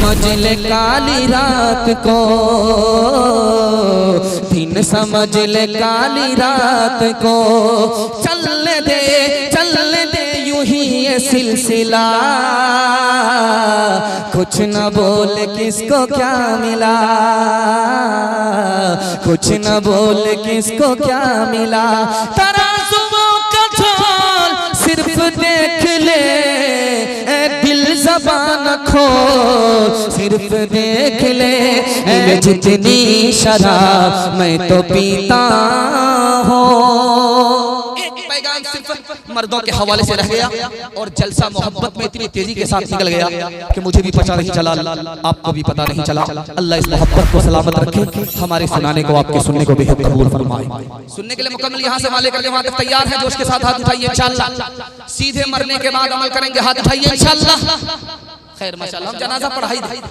समझ ले काली रात को, दिन समझ ले काली रात को, चलने दे यूं ही ये सिलसिला, कुछ न बोल किसको क्या मिला, कुछ न बोल किसको क्या मिला। तराजुओं का झोल सिर्फ देख ले, दिल ज़बान खोल सिर्फ देख ले, जितनी शराब मैं तो पीता हूँ। पैगाम सिर्फ मर्दों के हवाले से रह गया और जलसा मोहब्बत में इतनी तेजी के साथ निकल गया कि मुझे भी पता नहीं चला, आपको भी पता नहीं चला। अल्लाह इस मोहब्बत को सलामत रखे, हमारे सुनाने को आपके सुनने को बेहद कबूल फरमाए। सुनने के लिए मुकम्मल यहाँ से माले करके वहाँ तक तैयार है, जोश के साथ हाथ उठाइए इंशाअल्लाह। सीधे मरने के बाद अमल करेंगे, हाथ उठाइए इंशाअल्लाह। खैर माशाअल्लाह, हम जनाजा पढ़ाई दे।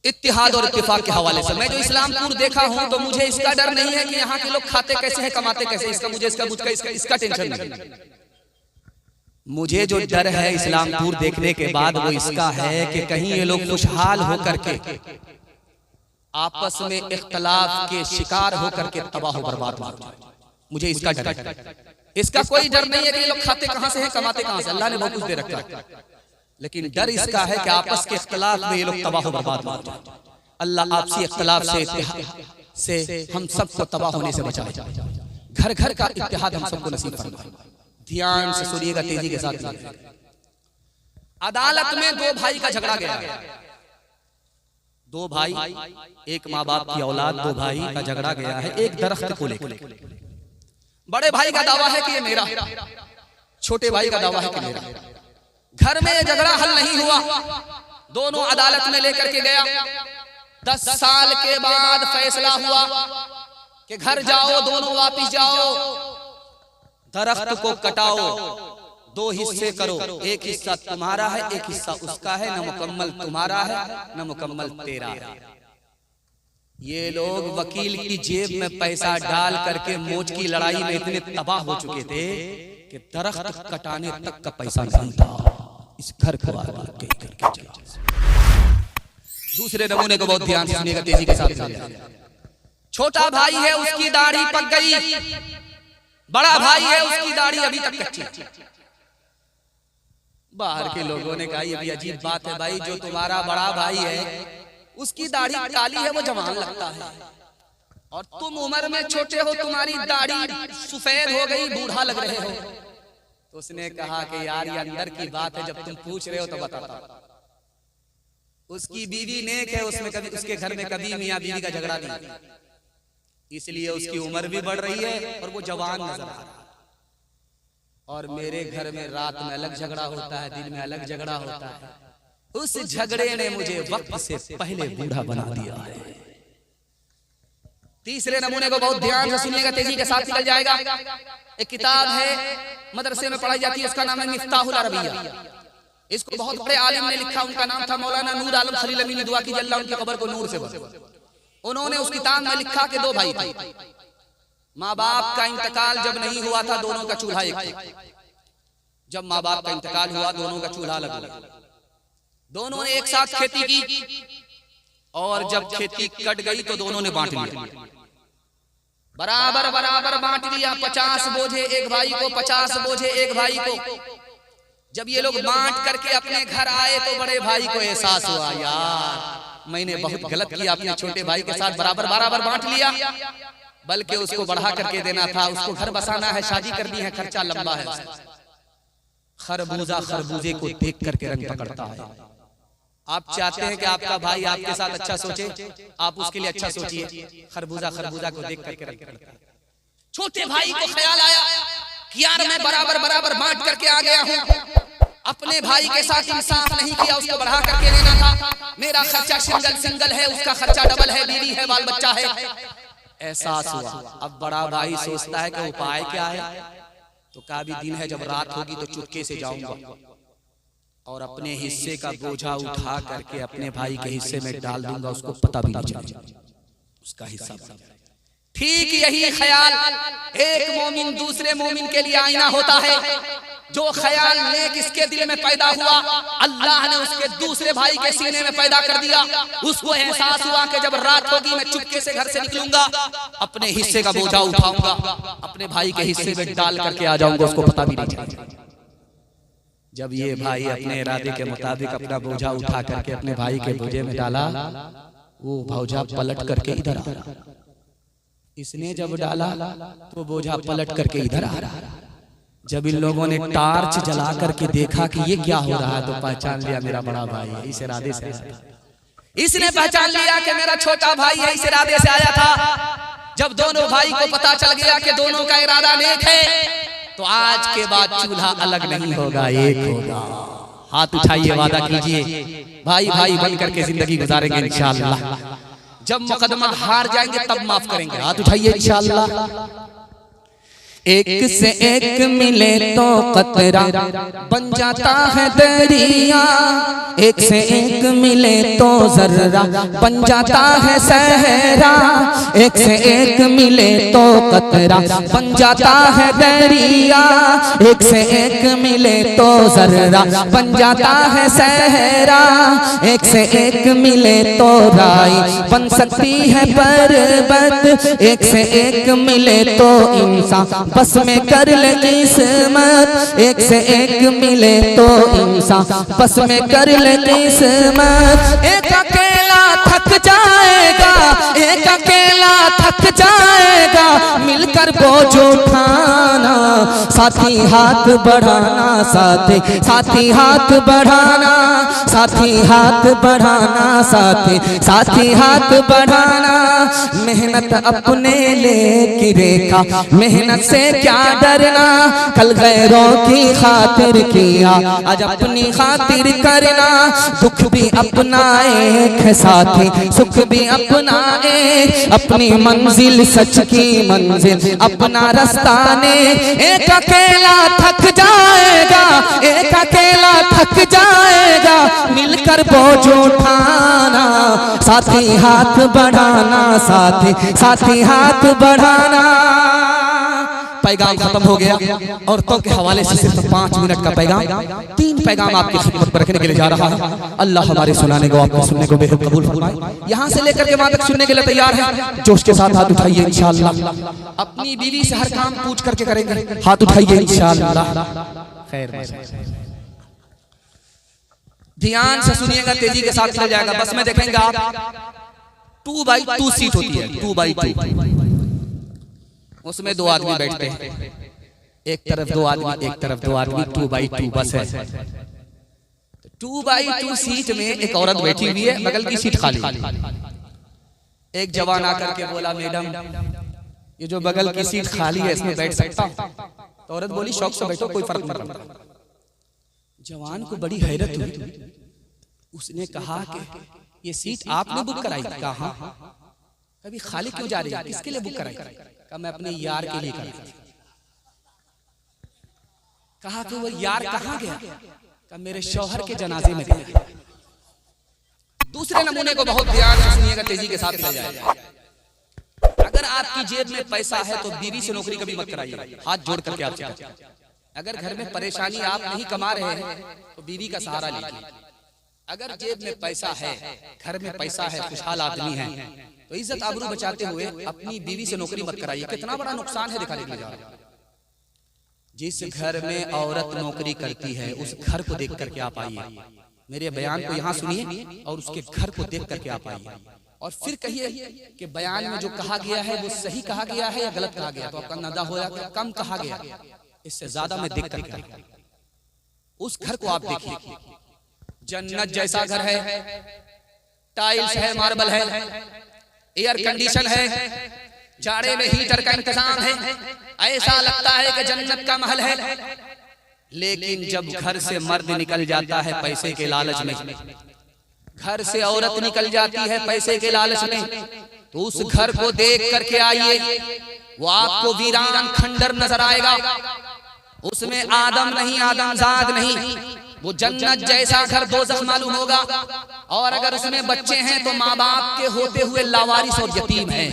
इत्तिहाद और इत्तिफाक के हवाले से मैं जो इस्लामपुर देखा हूं तो मुझे इसका डर नहीं है कि यहाँ के लोग खाते कैसे हैं, कमाते कैसे, इसका मुझे इसका टेंशन नहीं। मुझे जो डर है इस्लामपुर देखने के बाद वो इसका है कि कहीं ये लोग खुशहाल होकर के आपस में इख्तलाफ के शिकार होकर के तबाह बर्बाद हो जाए। मुझे इसका डर है। इसका कोई डर नहीं है कि ये लोग खाते कहां से हैं, कमाते कहां से, अल्लाह ने बहुत कुछ दे रखा है, लेकिन डर इसका है कि आपस के इख्तलाफ में ये लोग तबाह बर्बाद हो जाए। अल्लाह आपसी इख्तलाफ से हम सबको तबाह होने से बचाए, घर घर का इत्तेहाद हम सबको नसीब फरमाए। ध्यान से सुनिएगा, तेजी के साथ। अदालत में दो भाई का झगड़ा गया, दो भाई, एक माँ बाप की औलाद, दो भाई का झगड़ा गया है एक दरख्त को लेकर। बड़े भाई का दावा है कि ये मेरा, छोटे भाई का दावा है कि मेरा। घर में झगड़ा हल नहीं हुआ, दोनों अदालत में लेकर के गया। 10 साल के बाद फैसला हुआ कि घर जाओ, दोनों वापिस जाओ, दरख्त को कटाओ, 2 हिस्से करो, एक हिस्सा तुम्हारा है, एक हिस्सा उसका है, न मुकम्मल तुम्हारा है न मुकम्मल तेरा है। ये लोग वकील की जेब में पैसा डाल करके मोच की लड़ाई में इतने तबाह हो चुके थे कि दरख्त कटाने तक का पैसा नहीं था। इस घर को दूसरे नमूने को बहुत ध्यान से सुनिएगा, तेजी के साथ। छोटा भाई है, उसकी दाढ़ी पक गई, बड़ा भाई है, उसकी दाढ़ी अभी तक कच्ची। बाहर के लोगों ने कहा ये भी अजीब बात है भाई, जो तुम्हारा बड़ा भाई है उसकी दाढ़ी काली है, वो जवान लगता है, और तुम उम्र में छोटे हो, तुम्हारी दाढ़ी सफेद हो गई, बूढ़ा लग रहे हो। तो उसने कहा कि यार ये अंदर की बात है, जब तुम पूछ रहे हो तो बताता। उसकी बीवी नेक है, उसमें कभी उसके घर में कभी मियां बीवी का झगड़ा नहीं, इसलिए उसकी उम्र भी बढ़ रही है और वो जवान नजर आ रहा है। और मेरे घर में रात में अलग झगड़ा होता है, दिन में अलग झगड़ा होता है। उस झगड़े ने मुझे वक्त से पहले बूढ़ा बना दिया है। तीसरे नमूने को बहुत ध्यान से सुनिएगा, तेजी के साथ निकल जाएगा। एक किताब है, मदरसे में पढ़ाई जाती है, उसका नाम है मिफ्ताहुल अरबिया। इसको बहुत बड़े आलिम ने लिखा, उनका नाम था मौलाना नूर आलम खलील अमीनी। दुआ कीजिए अल्लाह उनकी कब्र को नूर से भरे। उन्होंने उस किताब में लिखा कि 2 भाई थे, माँ बाप का इंतकाल जब नहीं हुआ था, दोनों का चूल्हा एक था। जब माँ बाप का इंतकाल हुआ, दोनों का चूल्हा अलग हुआ, दोनों ने एक साथ खेती की, और जब खेती कट गई तो दोनों ने बांट लिया, बराबर बराबर बांट लिया। 50 बोझे एक भाई को, 50 बोझे एक भाई को। जब ये लोग बांट करके अपने घर आए तो बड़े भाई को एहसास हुआ, यार मैंने बहुत गलत किया, अपने छोटे भाई के साथ बराबर बराबर बांट लिया, बल्कि उसको बढ़ा करके देना था, उसको घर बसाना है, शादी करनी है, खर्चा लंबा है। खरबूजा खरबूजे को देख करके रंग पकड़ता है। आप चाहते हैं कि आपका भाई आपके साथ अच्छा सोचे, आप उसके लिए अच्छा सोचिए। खरबूजा खरबूजा को देख करके रंग पकड़ता है। छोटे भाई को ख्याल आया कि यार मैं बराबर बराबर बांट करके आ गया हूँ, अपने भाई के साथ इंसाफ नहीं किया, उसको बढ़ा करके लेना था। मेरा खर्चा सिंगल है, उसका खर्चा डबल है, बीवी है, बाल बच्चा है। एहसास हुआ। अब बड़ा भाई सोचता है कि उपाय क्या है, तो का भी दिन है, जब रात होगी तो चुपके से जाऊंगा और अपने हिस्से का बोझा उठा करके अपने भाई के हिस्से में डाल दूंगा, उसको पता भी नहीं चलेगा उसका हिस्सा। ठीक यही ख्याल एक मोमिन दूसरे मोमिन के लिए आईना होता है। जो ख्याल नेक इसके दिल में पैदा हुआ, अल्लाह ने उसके दूसरे भाई के सीने में पैदा कर दिया। उसको एहसास हुआ कि जब रात होगी मैं चुपके से घर से निकलूंगा, अपने हिस्से का बोझा उठाऊंगा, अपने भाई के हिस्से में डाल करके आ जाऊंगा, उसको पता भी नहीं चलेगा। जब ये भाई अपने इरादे के मुताबिक अपना बोझा उठा करके अपने भाई के बोझे में डाला, वो बोझा पलट करके इधर आ रहा। इसने जब डाला तो बोझा पलट करके इधर आ रहा। जब इन लोगों ने टार्च जला करके देखा कि ये क्या हो रहा है, तो पहचान लिया मेरा बड़ा भाई है, इस इरादे से आया था। इसने पहचान लिया कि मेरा छोटा भाई है, इस इरादे से आया था। जब दोनों भाई को पता चल गया कि दोनों का इरादा नेक है, तो आज के बाद चूल्हा अलग नहीं होगा, एक होगा। हाथ उठाइए, वादा कीजिए, भाई भाई बन करके जिंदगी गुजारेंगे इंशाअल्लाह। जब मुकदमा हार जाएंगे तब माफ करेंगे। हाथ उठाइए इंशाअल्लाह। एक से एक मिले तो कतरा बन जाता है दरिया, एक से एक मिले तो जर्रा बन जाता है सहरा, एक से एक मिले तो कतरा बन जाता है दरिया, एक से एक मिले तो जर्रा बन जाता है सहरा, एक से एक मिले तो राई बन सकती है पर्वत, एक से एक मिले तो इंसान बस में कर ले किस्मत, एक से एक मिले तो इंसान बस में कर ले किस्मत। एक अकेला थक जाएगा, एक अकेला थक जाएगा, मिलकर बोझ उठाना, साथी हाथ बढ़ाना, साथी साथी हाथ बढ़ाना, साथी हाथ बढ़ाना, साथी साथी हाथ बढ़ाना। मेहनत अपने लेकी रेखा, मेहनत से क्या डरना, कल गैरों की खातिर किया आज अपनी खातिर करना। दुख भी अपना एक है साथी, सुख भी अपना एक, अपनी मंजिल सच की मंजिल अपना रास्ता ने। एक अकेला थक जाएगा, एक अकेला थक जाएगा, मिलकर बोझ उठाना, साथी हाथ बढ़ाना, साथी साथी हाथ बढ़ाना। पैगाम खत्म हो गया। औरतों के हवाले से सिर्फ 5 मिनट का पैगाम, 3 पैगाम आपकी खिदमत पर रखने के लिए जा रहा है। अल्लाह हमारे सुनाने को, आपको सुनने को बेहद कबूल फरमाए। यहाँ से लेकर के वहां तक सुनने के लिए तैयार है? जोश के साथ हाथ उठाइए इंशाअल्लाह। अपनी बीवी से हर काम पूछ करके करेंगे, हाथ उठाइए इंशाअल्लाह। खैर ध्यान से सुनिएगा, तेजी के साथ चल जाएगा। बस में देखेंगे आप 2x2 सीट होती है, 2x2। उसमें 2 आदमी बैठते हैं, एक तरफ 2 आदमी, एक तरफ 2 आदमी, 2x2 बस है। 2x2 सीट में एक औरत बैठी हुई है, बगल की सीट खाली। एक जवान आकर के बोला, मैडम ये जो बगल की सीट खाली है इसमें बैठ सकता हूं? तो औरत बोली, शौक से बैठो, कोई फर्क नहीं पड़ता। जवान को बड़ी हैरत हुई। उसने कहा कि ये सीट आपने बुक कराई? कहा कभी खाली क्यों जा रही है, किसके लिए बुक कराई? कहा मैं अपने यार के लिए कराई। कहा कि वो यार कहाँ गया? कहा मेरे शौहर के जनाजे में गया। दूसरे नमूने को बहुत ध्यान से सुनिएगा, तेजी के साथ चल जाएगा। अगर आपकी जेब में पैसा है तो बीवी से नौकरी कभी मत कराइए, हाथ जोड़ करके आप चलिए। अगर घर में परेशानी, आप नहीं कमा रहे हैं तो बीवी का सहारा लीजिए। अगर जेब में पैसा है, घर में पैसा है, खुशहाल आदमी है, तो इज्जत आबरू बचाते हुए अपनी बीवी से नौकरी मत कराइए। कितना बड़ा नुकसान है दिखाने के लिए। जिस घर में औरत नौकरी करती है उस घर को देख करके आप आइए। मेरे बयान को यहाँ सुनिए और उसके घर को देख करके आप आइए, और फिर कहिए कि बयान में जो कहा गया है वो सही कहा गया है या गलत कहा गया। तो आपका अंदाजा होगा कि कम कहा गया, इससे ज्यादा मैं देख करके उस घर को आप देखिए। जन्नत जैसा घर है, टाइल्स है, मार्बल है, एयर कंडीशन है, जाड़े में हीटर का इंतजाम है, ऐसा लगता है कि जन्नत का महल है। लेकिन जब घर से मर्द निकल जाता है पैसे के लालच में, घर से औरत निकल जाती है पैसे के लालच में, तो उस घर को देख करके आइए, वो आपको वीरान खंडर नजर आएगा। उसमें आदम नहीं, आदमजाद नहीं, वो जन्नत जैसा घर दोज़ख मालूम होगा। और अगर उसमें बच्चे हैं तो माँ बाप के होते हुए लावारिस और यतीम हैं।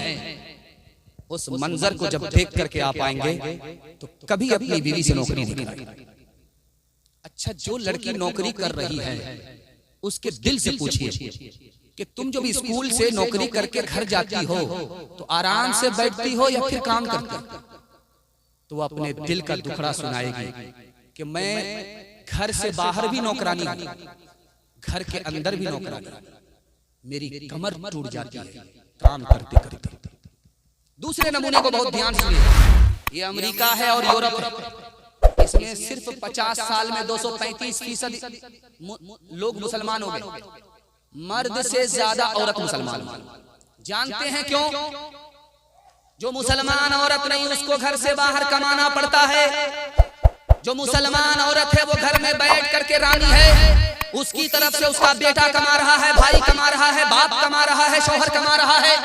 उस मंजर को जब देख करके आप आएंगे तो कभी अपनी बीवी से नौकरी नहीं कराएंगे। अच्छा, जो लड़की नौकरी कर रही है उसके दिल से पूछिए कि तुम जब स्कूल से नौकरी करके घर जाती हो तो आराम से बैठती हो या फिर काम करती हो? तो वो अपने दिल का दुखड़ा सुनाएगी कि मैं घर से बाहर भी नौकरानी हूं, घर के अंदर भी नौकरानी, मेरी कमर टूट जाती है काम करते करते। दूसरे नमूने को बहुत ध्यान से सुनिए। ये अमेरिका है और यूरोप है। इसमें सिर्फ 50 साल में 235% लोग मुसलमान हो गए। मर्द से ज्यादा औरत मुसलमान। जानते हैं क्यों? जो मुसलमान औरत नहीं उसको घर से बाहर कमाना पड़ता है। जो मुसलमान औरत है वो घर में बैठ करके रानी है, उसकी तरफ से उसका बेटा कमा रहा है, भाई कमा रहा है, बाप कमा रहा है, शौहर कमा रहा है,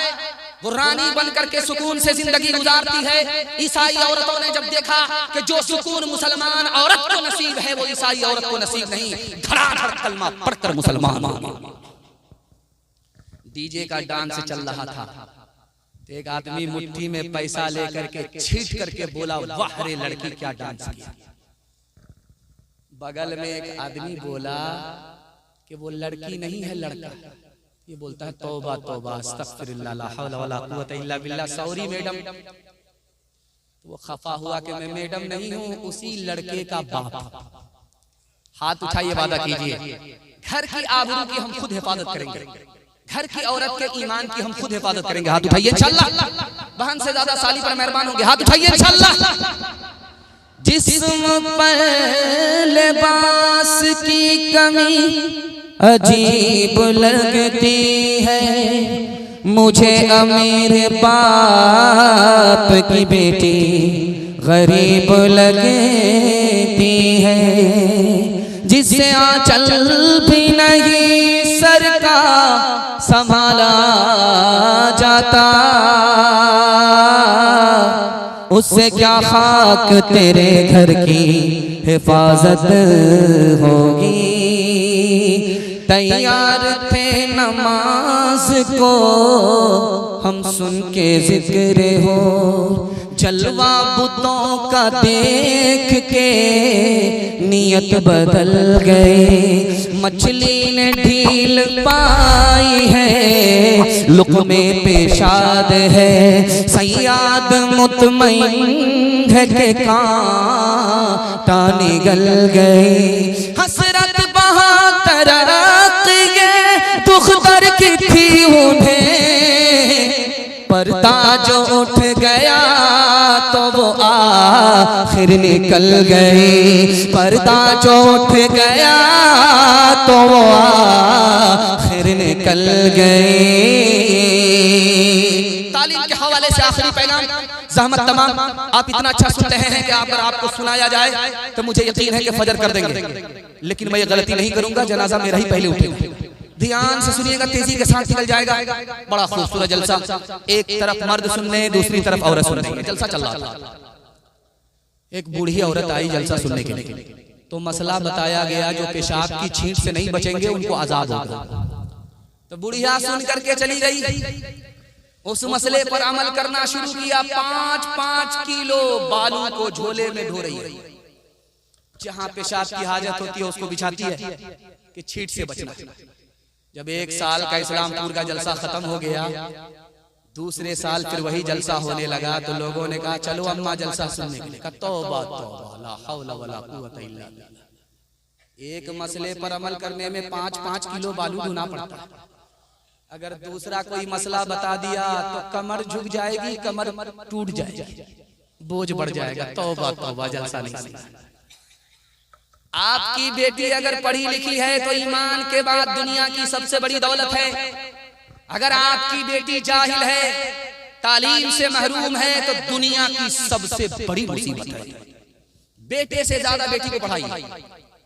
वो रानी बन करके सुकून से जिंदगी गुजारती है। ईसाई औरतों ने जब देखा कि जो सुकून मुसलमान औरत को नसीब है वो ईसाई औरत को नसीब नहीं, धड़ाधड़ कलमा पढ़कर मुसलमान। डीजे का डांस चल रहा था, एक आदमी मुट्ठी में पैसा लेकर के छीट करके बोला, वाह रे लड़की क्या डांस किया। बगल में एक आदमी बोला कि वो लड़की नहीं है लड़का। ये बोलता है तौबा तौबा अस्तगफिरुल्लाह ला हौला वला कुव्वता इल्ला बिल्लाह, सॉरी मैडम। तो वो खफा हुआ कि मैं मैडम नहीं हूं, उसी लड़के का बाप। हाथ उठाइए, वादा कीजिए घर की आबरू की हम खुद हिफाजत करेंगे, घर की औरत के ईमान की हम खुद हिफाजत करेंगे। हाथ उठाइए इंशाअल्लाह। बहन से ज्यादा साली पर मेहरबान होंगे, हाथ उठाइए इंशाअल्लाह। जिस्म पर लिबास की कमी अजीब लगती है, मुझे अमीर बाप की बेटी गरीब लगती है, जिससे आंचल भी नहीं सर का संभाला जाता, उससे क्या खाक तेरे घर की हिफाजत होगी। तैयार थे नमाज को हम सुन के जिक्र हो, जलवा बुतों का देख के नियत बदल गए। मछली ने ढील पाई है, लुक़्मे पेशाद है, सयाद मुतमईन है के कांटा निगल गए। हसरत बहा तररत ये दुख्तर की थी उन्हें, पर्दा जो उठ गया तो वो आखिर निकल गए। पर्दा जो उठ गया तो वो आखिर निकल गए। तालीम के हवाले से आखिरी पैगाम, ज़हमत तमाम आप इतना अच्छा सुन रहे हैं कि अगर आपको सुनाया जाए तो मुझे यकीन है कि फजर कर देंगे, लेकिन मैं ये गलती नहीं करूंगा, जनाजा मेरा ही पहले उठेगा। ध्यान से सुनिएगा, तेजी के साथ निकल जाएगा। बड़ा खूबसूरत जलसा, एक तरफ मर्द सुनने दूसरी तरफ औरत सुनने, जलसा चल रहा था। एक बूढ़ी औरत आई जलसा सुनने के लिए, तो मसला बताया गया जो पेशाब की छींट से नहीं बचेंगे उनको आजाद होगा। तो बुढ़िया सुन करके चली गई, उस मसले पर अमल करना शुरू किया। 5-5 किलो बालू को झोले में ढो रही है, जहां पेशाब की हाजत होती है उसको बिछाती है कि छींट से बचना। जब 1 साल का इस्लामपुर का जलसा खत्म हो गया, दूसरे साल फिर वही जलसा होने लगा, तो लोगों ने कहा चलो अम्मा जलसा सुनने के लिए। तौबा तौबा ला हौला वला कुव्वता इल्ला बिल्लाह। एक मसले पर अमल करने में 5-5 किलो बालू ढूंढना पड़ता है। अगर दूसरा कोई मसला बता दिया तो कमर झुक जाएगी, कमर टूट जाएगी, बोझ बढ़ जाएगा। तौबा तौबा, जलसा नहीं। आपकी बेटी अगर पढ़ी लिखी है तो ईमान के बाद दुनिया की सबसे बड़ी दौलत है। अगर आपकी बेटी जाहिल है, तालीम से महरूम है, तो दुनिया की सबसे बड़ी मुसीबत है। बेटे से ज्यादा बेटी को पढ़ाइए,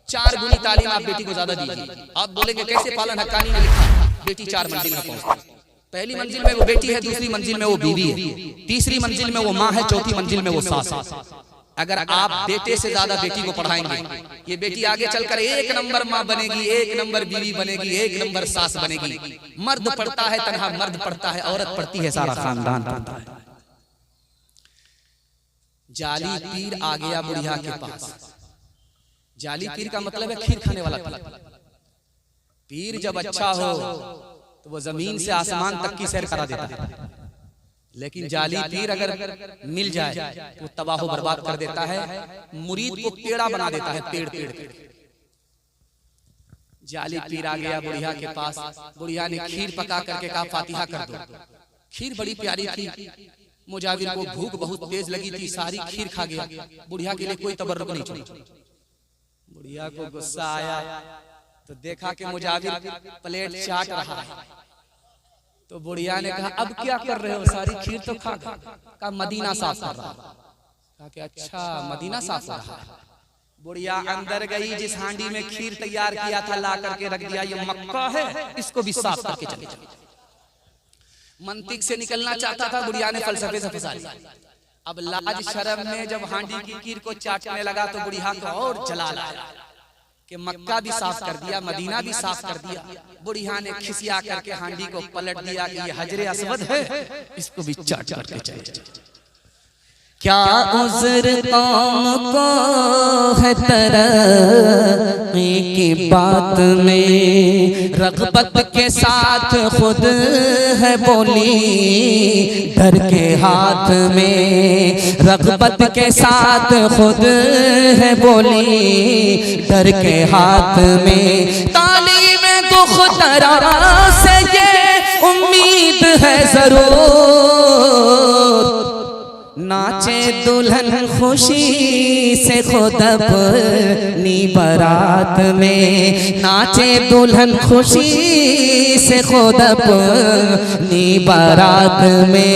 4 गुनी तालीम आप बेटी को ज्यादा दीजिए। आप बोलेंगे कैसे, पालन हक्कानी ने लिखा, बेटी 4 मंजिल में पहुंचती। पहली मंजिल में वो बेटी है, दूसरी मंजिल में वो बीवी है, तीसरी मंजिल में वो माँ है, चौथी मंजिल में वो सास है। अगर आप बेटे से ज्यादा बेटी को पढ़ाएंगे, ये बेटी आगे चलकर 1 नंबर माँ बनेगी, 1 नंबर बीवी बनेगी, 1 नंबर सास बनेगी। मर्द पढ़ता है तन्हा मर्द पढ़ता है, औरत पढ़ती है सारा खानदान पढ़ता है। जाली पीर आ गया बुढ़िया के पास। जाली पीर का मतलब है खीर खाने वाला पीर। पीर जब अच्छा हो तो वो जमीन से आसमान तक की सैर करा देता है, लेकिन जाली पीर अगर मिल जाए तो तबाह बर्बाद कर देता है, मुरीद को पेड़ा बना देता है, पेड़ पेड़ पेड़। जाली पीर आ गया बुढ़िया के पास। बुढ़िया ने खीर पका करके कहा फातिहा कर दो। खीर बड़ी प्यारी थी, मुजाविर को भूख बहुत तेज लगी थी, सारी खीर खा गया। बुढ़िया के लिए कोई तबर्रुक नहीं छोड़ी। बुढ़िया को गुस्सा आया तो देखा कि मुजाविर प्लेट चाट रहा है, तो बुढ़िया ने कहा अब क्या कर रहे हो, सारी खीर तो खा गए। कहा मदीना साफ कर रहा है। कहा कि अच्छा मदीना साफ कर रहा है। बुढ़िया अंदर गई, जिस हांडी में खीर तैयार किया था ला करके रख दिया, ये मक्का है, इसको भी साफ करके चले जाओ। मंतिक से निकलना चाहता था, बुढ़िया ने फलसफे से फंसा लिया। अब लाज शर्म में जब हांडी की खीर को चाटने लगा तो बुढ़िया को और जला लाया कि मक्का भी साफ कर दिया, मदीना भी साफ कर दिया। बुढ़िया ने खिसिया करके हांडी को पलट दिया कि ये हजरे अस्वद है, इसको भी चाट करके चले जाओ। क्या उज़्र कौम को है तरक्की की बात में, रग़बत के साथ खुद है बोली डर के हाथ में, रग़बत के साथ खुद है बोली डर के हाथ में। तालीम दुख्तरा से ये उम्मीद है ज़रूर, नाचे दुल्हन खुशी से खुद अपनी बारात में, नाचे दुल्हन खुशी से खुद अपनी बारात में।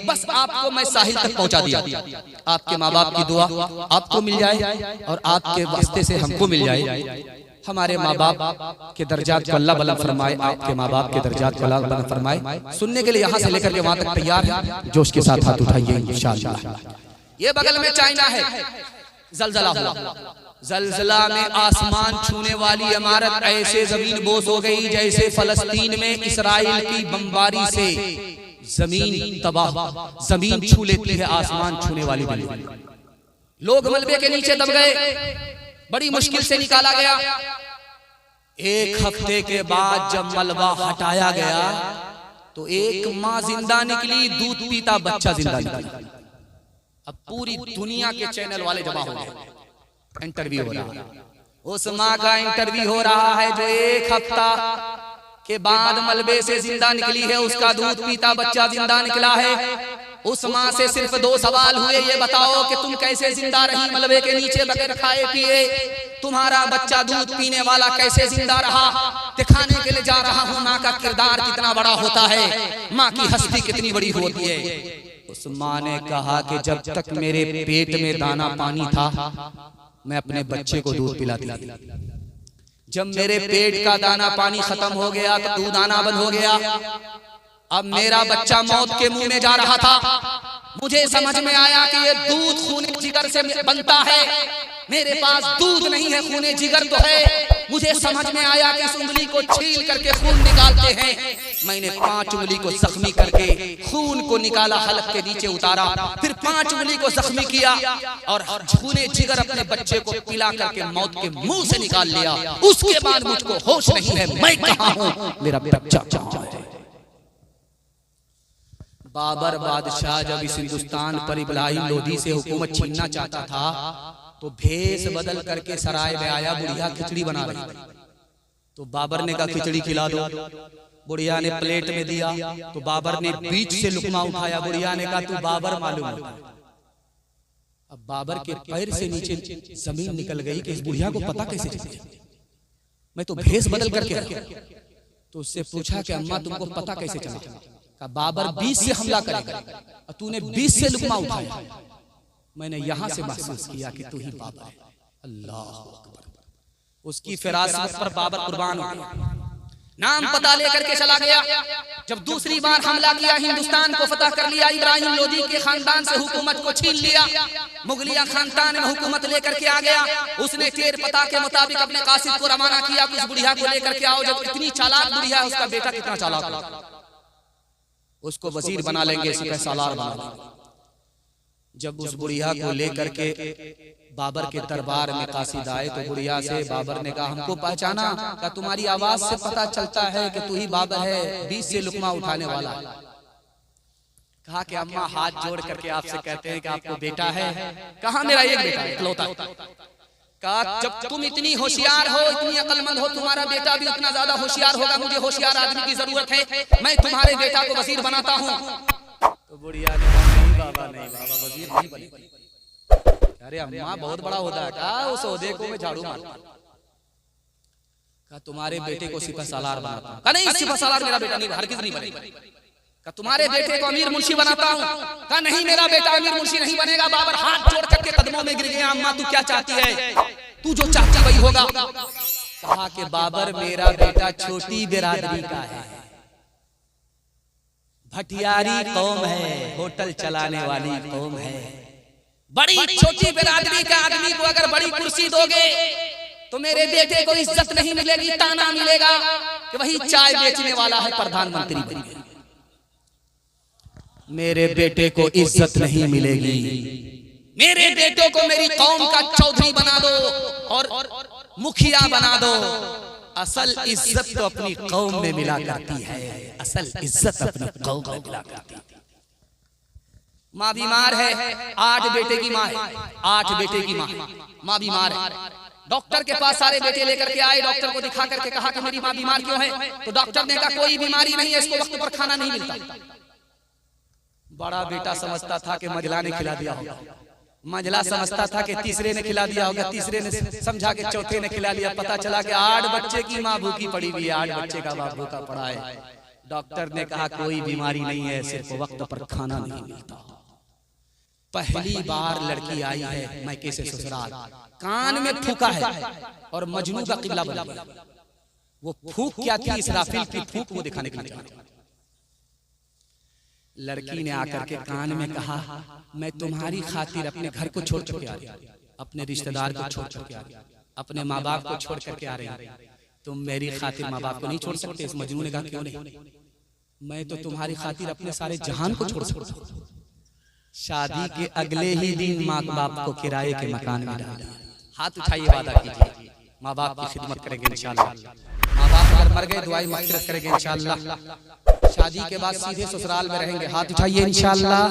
बस आपको मैं साहिल तक पहुंचा दिया। आपके माँ बाप की दुआ आपको मिल जाए और आपके वास्ते से हमको मिल जाए। हमारे माँ बाप के दर्जात को अल्लाह बुलंद फरमाए, आपके माँ बाप के दर्जात को अल्लाह बुलंद फरमाए। सुनने के लिए यहाँ से लेकर के वहाँ तक तैयार है, जोश के साथ हाथ उठाइए इंशाअल्लाह। ये बगल में चाइना है, जलजला हुआ। जलजला में आसमान छूने वाली इमारत ऐसे जमीन बोस हो गई जैसे फलस्तीन में इसराइल की बमबारी से जमीन तबाह, जमीन छू लेती है आसमान छूने वाली बिल्डिंग। लोग मलबे के नीचे दब गए, बड़ी मुश्किल से निकाला गया। एक हफ्ते के बाद जब मलबा हटाया गया तो एक माँ जिंदा निकली, दूध पीता बच्चा जिंदा निकला। अब पूरी दुनिया के चैनल वाले जमा हो गए, इंटरव्यू हो रहा है। उस माँ का इंटरव्यू हो रहा है जो एक हफ्ता के बाद मलबे से जिंदा निकली है, उसका दूध पीता बच्चा जिंदा निकला है। उस माँ से सिर्फ दो सवाल हुए, ये बताओ कि तुम कैसे जिंदा रही मलबे के नीचे बगैर खाए पिए, तुम्हारा बच्चा दूध पीने वाला कैसे जिंदा रहा। दिखाने के लिए जा रहा हूँ माँ का किरदार कितना बड़ा होता है, माँ की हस्ती कितनी बड़ी होती है। उस माँ ने कहा कि जब तक मेरे पेट में दाना पानी था मैं अपने बच्चे को दूध पिलाती थी। जब मेरे पेट का दाना पानी खत्म हो गया तो दूध आना बंद हो गया। अब मेरा बच्चा मौत के मुंह में जा रहा था। मुझे समझ में आया कि ये दूध खूने जिगर से बनता है, मेरे पास दूध नहीं है, खूने जिगर तो है। मुझे समझ में आया कि इस उंगली को छील करके खून निकालते हैं। मैंने 5 उंगली को जख्मी करके खून को निकाला, हलक के नीचे उतारा, फिर 5 उंगली को जख्मी किया और खूने जिगर अपने बच्चे को पिला करके मौत के मुंह से निकाल लिया। उसके बाद मुझको होश नहीं है, मैं कहाँ हूँ, मेरा बच्चा कहाँ है। बाबर बादशाह जब इस हिंदुस्तान पर इब्राहिम लोधी से हुकूमत छीनना चाहता था तो भेष बदल करके सराय में आया। बुढ़िया खिचड़ी बना रही थी तो बाबर ने कहा खिचड़ी खिला दो। बुढ़िया ने प्लेट में दिया तो बाबर ने बीच से लुकमा उठाया। बुढ़िया ने कहा तू बाबर मालूम है। अब बाबर के पैर से नीचे जमीन निकल गई कि इस बुढ़िया को पता कैसे चला, मैं तो भेष बदल करके। तो उससे पूछा कि अम्मा तुमको पता कैसे चला। बाबर 20 से हमला करेगा और तूने 20 से लुकमा उठाया। मैंने यहां से महसूस किया कि तू ही बाबर है। अल्लाह अकबर। उसकी फिरासत पर बाबर कुर्बान हो गया, नाम पता लेकर के चला गया। जब दूसरी बार हमला किया, हिंदुस्तान को फतह कर लिया, इब्राहिम लोधी के खानदान से हुकूमत को छीन लिया, मुगलिया खानदान में हुकूमत लेकर के आ गया। उसने टेर पता के मुताबिक अपने कासिद को रवाना किया कि उस बुढ़िया को लेकर के आओ। जब इतनी चालाक बुढ़िया, उसका बेटा कितना चालाक, उसको वजीर बना लेंगे, सिपह सालार बना लेंगे। जब उस बुढ़िया को लेकर के बाबर के दरबार में कासिद आए तो बुढ़िया से बाबर ने कहा हमको पहचाना? का तुम्हारी आवाज से पता चलता है कि तू ही बाबर है, 20 से लुकमा उठाने वाला। कहा कि अम्मा हाथ जोड़ करके आपसे कहते हैं कि आपको बेटा है। कहा मेरा एक बेटा है इकलौता। कहा जब तुम इतनी होशियार हो, इतनी अक्लमंद हो, तुम्हारा बेटा भी उतना ज्यादा होशियार होगा। मुझे होशियार आदमी की जरूरत है, मैं तुम्हारे बेटा को वजीर बनाता हूँ। तो बुढ़िया ने कहा नहीं बाबा, नहीं बाबा, वजीर नहीं बनेगा। अरे अम्मा बहुत बड़ा होता है। कहा उस ओहदे को मैं झाड़ू मारता। कहा तुम्हारे बेटे को सिपह सालार बनाता हूँ। कहा नहीं सिपह सालार मेरा बेटा नहीं, हरगिज़ नहीं बनेगा। कहा तुम्हारे बेटे को अमीर मुंशी बनाता हूँ। कहा नहीं मेरा बेटा अमीर मुंशी नहीं बनेगा। बाबर हाथ जोड़ करके कदमों में गिर गया। अम्मा तू क्या चाहती है? तू जो चाहती वही होगा। कहा कि बाबर मेरा बेटा छोटी बिरादरी का है, भटियारी कौम है, होटल चलाने वाली कौम है। बड़ी छोटी बिरादरी का आदमी को अगर बड़ी कुर्सी दोगे तो मेरे बेटे को इज्जत नहीं मिलेगी, ताना मिलेगा कि वही चाय बेचने वाला है, प्रधानमंत्री बन गया। मेरे बेटे को इज्जत नहीं मिलेगी। मेरे बेटे को मेरी कौम का चौधरी बना दो और मुखिया बना दो। असल इज्जत तो अपनी कौम में मिला करती है, असल इज्जत अपनी कौम में मिला करती है। माँ बीमार है, 8 बेटे की माँ है, 8 बेटे की माँ बीमार है। डॉक्टर के पास सारे बेटे लेकर के आए। डॉक्टर को दिखा करके कहा कि मेरी माँ बीमार क्यों है? तो डॉक्टर ने कहा कोई बीमारी नहीं है, इसको वक्त पर खाना नहीं मिलता। बड़ा बेटा समझता था कि मंझला ने खिला दिया होगा, मंझला समझता था कि तीसरे ने खिला दिया होगा, तीसरे ने समझा कि चौथे ने खिला लिया। पता चला कि 8 बच्चे की माँ भूखी पड़ी हुई है, 8 बच्चे का बाप भूखा पड़ा है। डॉक्टर ने कहा कोई बीमारी नहीं है, सिर्फ वक्त पर खाना नहीं मिलता। पहली बार लड़की आई है मैके से ससुराल, कान में फूका है और मजनू का किबला बन गया। वो फूक क्या थी? इसराफिल की फूक वो दिखाने के लिए चाहता। लड़की ने आकर के कान में कहा मैं तुम्हारी खातिर अपने घर को छोड़ के आ रही हूं, अपने रिश्तेदार को छोड़ के आ रही हूं, अपने माँ बाप को छोड़ करके आ रही हूं। तुम मेरी खातिर माँ बाप को नहीं छोड़ सकते? इस मजनू ने कहा क्यों नहीं, मैं तो तुम्हारी खातिर अपने सारे जहान को छोड़ सकता हूं। शादी के अगले ही दिन माँ बाप को किराए के मकान में डाल दिया। हाथ उठाइए, वादा कीजिए माँ बाप की खिदमत करेंगे इंशाल्लाह। माँ बाप अगर मर गए दुआई मगफिरत करेंगे इंशाल्लाह। शादी के बाद सीधे ससुराल में रहेंगे। हाथ उठाइए इंशाल्लाह।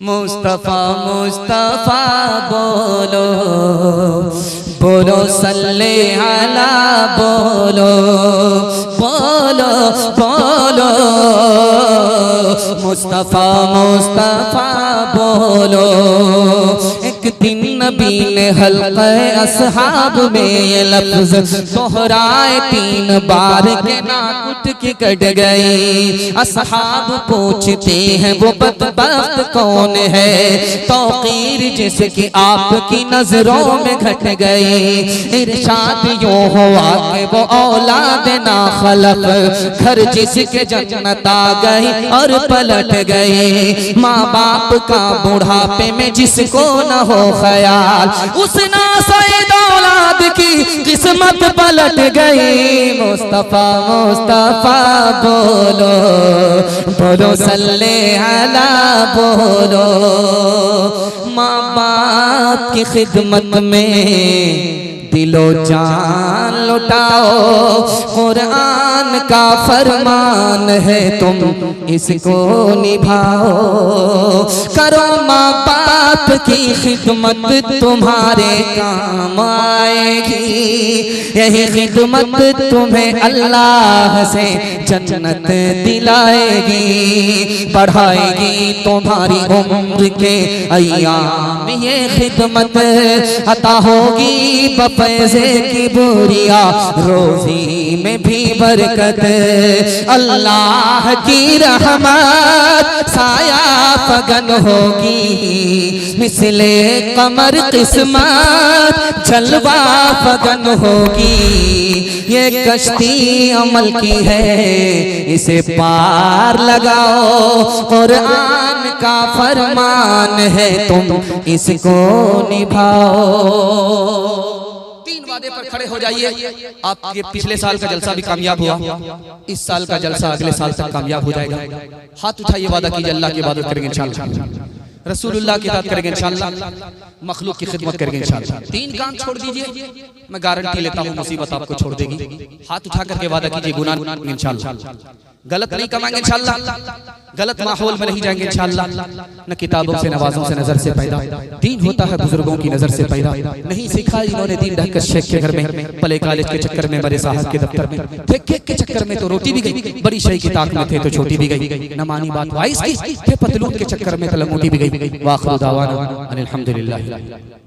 मुस्तफा मुस्तफा बोलो बोलो सल्ले अला बोलो बोलो बोलो मुस्तफा मुस्तफा बोलो। एक दिन नबी ने हल्क़े अस्हाब में ये लफ्ज़ दोहराए 3 बार के नाक उठ के कट गए। अस्हाब पूछते हैं वो बदबख्त कौन है, तौक़ीर जिसकी आपकी नजरों में घट गई। इरशाद यूं हुआ कि वो औलाद ना खलक़, घर जिसके जन्नत आ गई और पलट गई। माँ बाप का बुढ़ापे में जिसको न हो ख्याल, उस नासईद औलाद की किस्मत पलट गई। मुस्तफा मुस्तफा बोलो बोलो सल्ले अला बोलो। माँ बाप की खिदमत में दिलो जान लुटाओ, कुरान का फरमान है तुम इसको निभाओ। करो माँ बाप की खिदमत तुम्हारे काम आएगी, यही खिदमत तुम्हें अल्लाह से जन्नत दिलाएगी, बढ़ाएगी तुम्हारी उम्र के अय्याम। ये खिदमत अता होगी पैसे की बोरिया, रोजी में भी बरकत। अल्लाह की रहमत साया फगन होगी, मिसले कमर किस्मत जलवा फगन होगी। ये कश्ती अमल की है, इसे पार लगाओ, कुरान का फरमान है तुम इसको निभाओ। 3 बार वादे पर खड़े हो जाइए, आपके पिछले साल का जलसा भी कामयाब हुआ, इस साल का जलसा अगले साल तक कामयाब हो जाएगा। हाथ उठाइए, वादा कीजिए अल्लाह की इबादत करेंगे इंशाअल्लाह, रसूलुल्लाह की इताअत करेंगे इंशाअल्लाह, मखलूक की खिदमत करेंगे इंशाअल्लाह। 3 काम छोड़ दीजिए, मैं गारंटी लेता हूँ मुसीबत आपको छोड़ देगी। हाथ उठा करके वादा कीजिए, गुनाह इंशाअल्लाह, गलत नहीं कमाएंगे इंशाअल्लाह, गलत माहौल में नहीं जाएंगे इंशाअल्लाह, न किताबों से नवाजों से नजर से पैदा, दीन होता है बुजुर्गों की नजर से पैदा। नहीं सीखा इन्होंने दीन ढहकर शेख के घर में, पले कॉलेज के चक्कर में, बड़े साहब के दफ्तर में, थे केक के चक्कर में तो रोटी भी गई, बड़ी शही की ताक में थे तो छोटी भी गई, न मानी बात वाइस की, थे पतलून के चक्कर में तो लंगोटी भी गई। वाखिर दावाना अनिल हम्दुलिल्लाह।